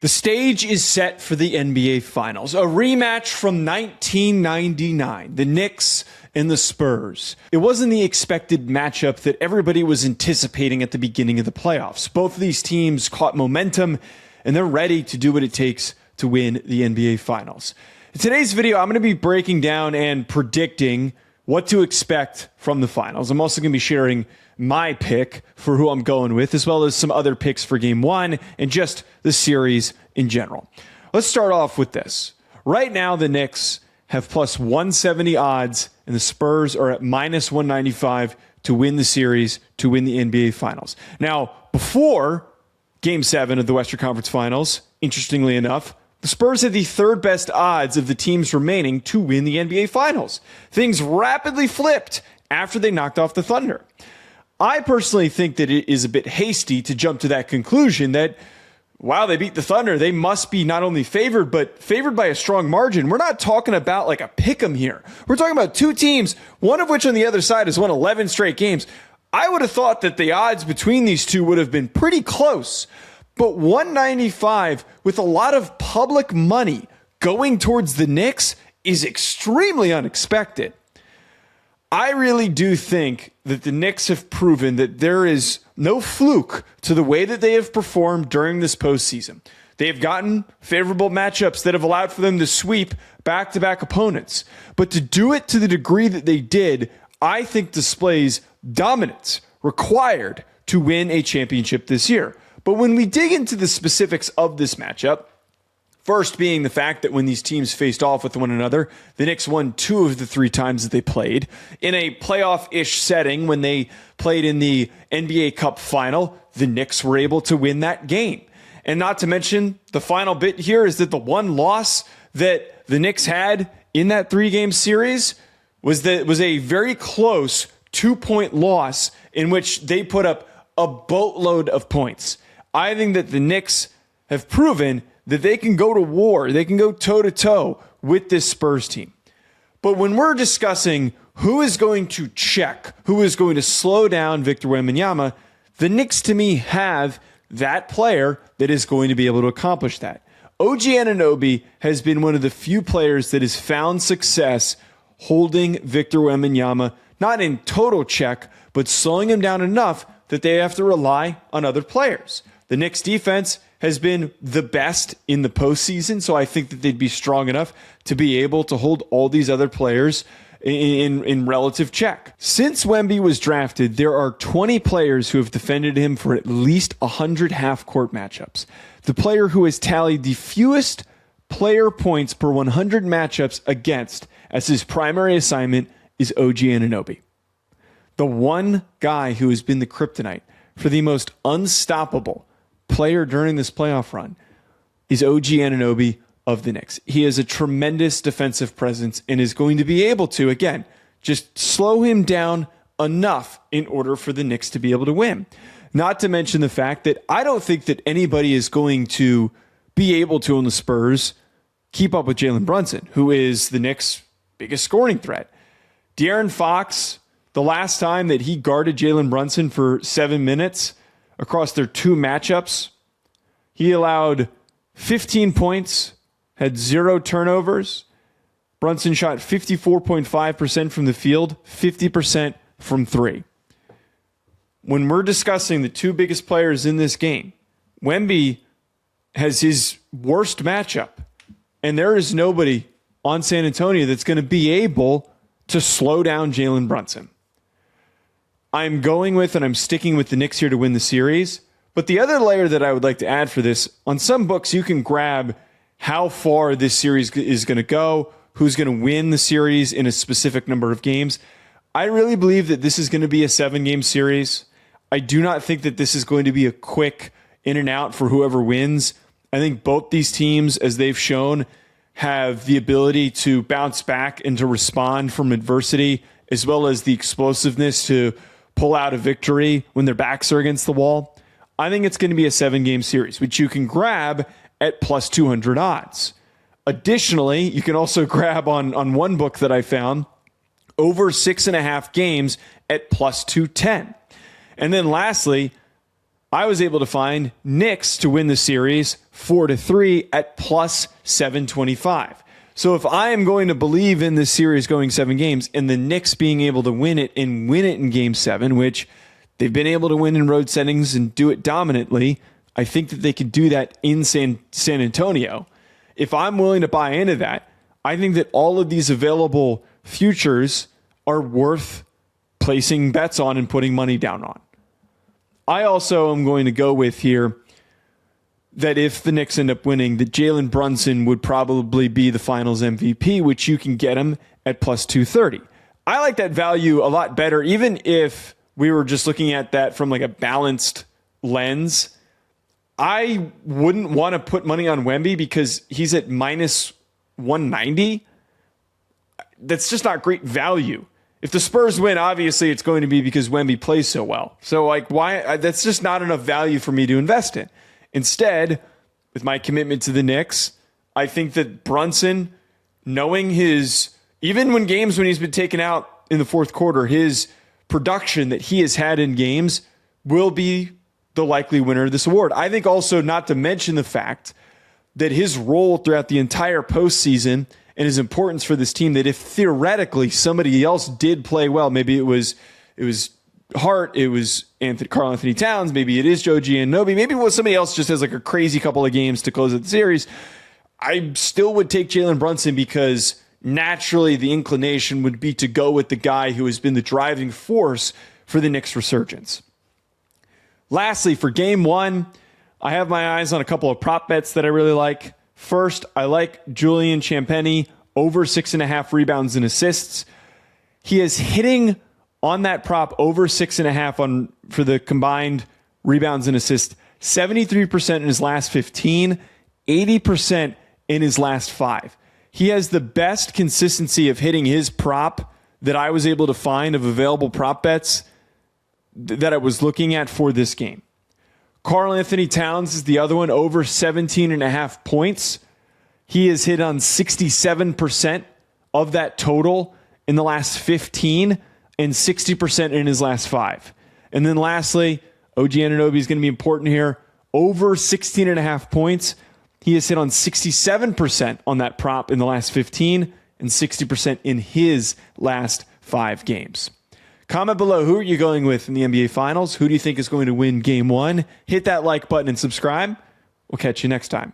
The stage is set for the NBA Finals, a rematch from 1999, the Knicks and the Spurs. It wasn't the expected matchup that everybody was anticipating at the beginning of the playoffs. Both of these teams caught momentum, and they're ready to do what it takes to win the NBA Finals. In today's video, I'm going to be breaking down and predicting what to expect from the finals. I'm also going to be sharing my pick for who I'm going with, as well as some other picks for game one and just the series in general. Let's start off with this. Right now, the Knicks have plus 170 odds, and the Spurs are at minus 195 to win the series, to win the NBA Finals. Now, before game 7 of the Western Conference Finals, interestingly enough, the Spurs had the third best odds of the teams remaining to win the NBA Finals. Things rapidly flipped after they knocked off the Thunder. I personally think that it is a bit hasty to jump to that conclusion that, wow, they beat the Thunder, they must be not only favored, but favored by a strong margin. We're not talking about like a pick'em here. We're talking about two teams, one of which on the other side has won 11 straight games. I would have thought that the odds between these two would have been pretty close, but 195 with a lot of public money going towards the Knicks is extremely unexpected. I really do think that the Knicks have proven that there is no fluke to the way that they have performed during this postseason. They have gotten favorable matchups that have allowed for them to sweep back-to-back opponents. But to do it to the degree that they did, I think displays dominance required to win a championship this year. But when we dig into the specifics of this matchup, first being the fact that when these teams faced off with one another, the Knicks won 2 of the 3 times that they played. In a playoff-ish setting, when they played in the NBA Cup final, the Knicks were able to win that game. And not to mention, the final bit here is that the one loss that the Knicks had in that 3-game series was a very close 2-point loss in which they put up a boatload of points. I think that the Knicks have proven that they can go to war, they can go toe-to-toe with this Spurs team. But when we're discussing who is going to check, who is going to slow down Victor Wembanyama, the Knicks, to me, have that player that is going to be able to accomplish that. OG Anunoby has been one of the few players that has found success holding Victor Wembanyama, not in total check, but slowing him down enough that they have to rely on other players. The Knicks defense has been the best in the postseason, so I think that they'd be strong enough to be able to hold all these other players in relative check. Since Wemby was drafted, there are 20 players who have defended him for at least 100 half-court matchups. The player who has tallied the fewest player points per 100 matchups against as his primary assignment is OG Anunoby. The one guy who has been the kryptonite for the most unstoppable player during this playoff run is OG Anunoby of the Knicks. He has a tremendous defensive presence and is going to be able to, again, just slow him down enough in order for the Knicks to be able to win. Not to mention the fact that I don't think that anybody is going to be able to, on the Spurs, keep up with Jalen Brunson, who is the Knicks' biggest scoring threat. De'Aaron Fox, the last time that he guarded Jalen Brunson for 7 minutes across their 2 matchups, he allowed 15 points, had 0 turnovers. Brunson shot 54.5% from the field, 50% from 3. When we're discussing the 2 biggest players in this game, Wemby has his worst matchup, and there is nobody on San Antonio that's going to be able to slow down Jalen Brunson. I'm going with and I'm sticking with the Knicks here to win the series. But the other layer that I would like to add for this, on some books you can grab how far this series is going to go, who's going to win the series in a specific number of games. I really believe that this is going to be a 7-game series. I do not think that this is going to be a quick in and out for whoever wins. I think both these teams, as they've shown, have the ability to bounce back and to respond from adversity, as well as the explosiveness to pull out a victory when their backs are against the wall. I think it's going to be a 7-game series, which you can grab at plus 200 odds. Additionally, you can also grab on one book that I found over 6.5 games at plus 210. And then lastly, I was able to find Knicks to win the series 4-3 at plus 725. So if I am going to believe in this series going 7 games and the Knicks being able to win it and win it in game 7, which they've been able to win in road settings and do it dominantly, I think that they could do that in San Antonio. If I'm willing to buy into that, I think that all of these available futures are worth placing bets on and putting money down on. I also am going to go with here that if the Knicks end up winning, that Jalen Brunson would probably be the Finals MVP, which you can get him at plus 230. I like that value a lot better, even if we were just looking at that from like a balanced lens. I wouldn't want to put money on Wemby because he's at minus 190. That's just not great value. If the Spurs win, obviously it's going to be because Wemby plays so well. So like, why? That's just not enough value for me to invest in. Instead, with my commitment to the Knicks, I think that Brunson, knowing even when he's been taken out in the fourth quarter, his production that he has had in games will be the likely winner of this award. I think also, not to mention the fact that his role throughout the entire postseason and his importance for this team, that if theoretically somebody else did play well, maybe it was Hart, it was Karl-Anthony Towns, maybe it is Anunoby, maybe it was somebody else just has like a crazy couple of games to close out the series, I still would take Jalen Brunson because naturally the inclination would be to go with the guy who has been the driving force for the Knicks' resurgence. Lastly, for game 1, I have my eyes on a couple of prop bets that I really like. First, I like Julian Champagnie over 6.5 rebounds and assists. He is hitting on that prop over 6.5 for the combined rebounds and assists, 73% in his last 15, 80% in his last 5. He has the best consistency of hitting his prop that I was able to find of available prop bets that I was looking at for this game. Karl-Anthony Towns is the other one, over 17.5 points. He has hit on 67% of that total in the last 15 and 60% in his last 5. And then lastly, OG Anunoby is going to be important here. Over 16.5 points. He has hit on 67% on that prop in the last 15 and 60% in his last 5 games. Comment below, who are you going with in the NBA Finals? Who do you think is going to win Game 1? Hit that like button and subscribe. We'll catch you next time.